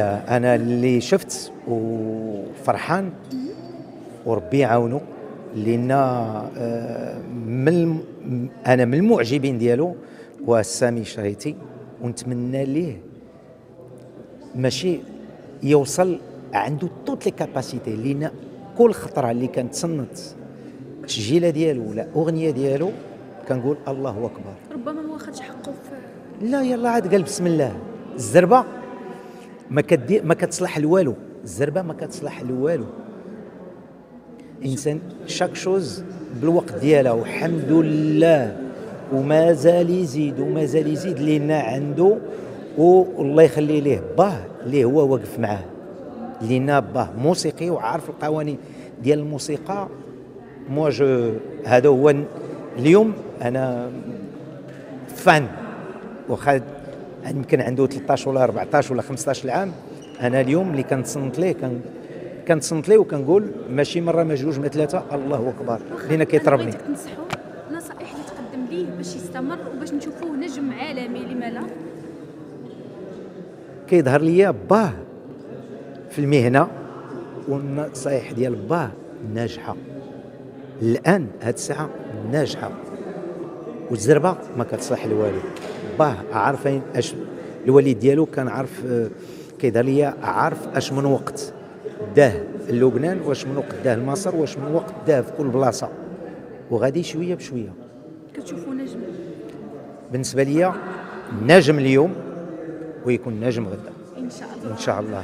انا اللي شفت وفرحان وربي يعاونو لان انا من المعجبين ديالو هو سامي شريتي، ونتمنى ليه ماشي يوصل عنده توت لي كاباسيتي، لان كل خطره اللي كانت تصنت تسجيله ديالو ولا اغنيه ديالو كنقول الله اكبر. ربما ما واخدش حقه في لا يلا عاد قال بسم الله. الزربه ما كتصلح لوالو، الزربه ما كتصلح لوالو. انسان شاك شوز بالوقت ديالها، والحمد لله ومازال يزيد ومازال يزيد لان عنده، والله يخلي ليه باه اللي هو واقف معاه، لان باه موسيقي وعارف القوانين ديال الموسيقى. هذا هو اليوم انا فان، وخد يمكن عنده 13 ولا 14 ولا 15 عام. انا اليوم اللي كنتصنت ليه وكنقول ماشي مره ما جوج ما ثلاثه الله اكبر، لان كيطربني. بغيتك تنصحوا نصائح اللي تقدم ليه باش يستمر وباش نشوفوه نجم عالمي، لما لا؟ كيظهر ليا باه في المهنه، والنصائح ديال باه ناجحه الان هاد الساعه ناجحه، والزربه ما كتصلح لوالو. باه عارفين اش الوالد ديالو كان عارف، كيظهر ليا عارف اش من وقت داه لبنان، واش من وقت داه لمصر، واش من وقت داه في كل بلاصه، وغادي شويه بشويه. كتشوفوا نجم بالنسبه ليا نجم اليوم ويكون نجم غدا ان شاء الله. ان شاء الله.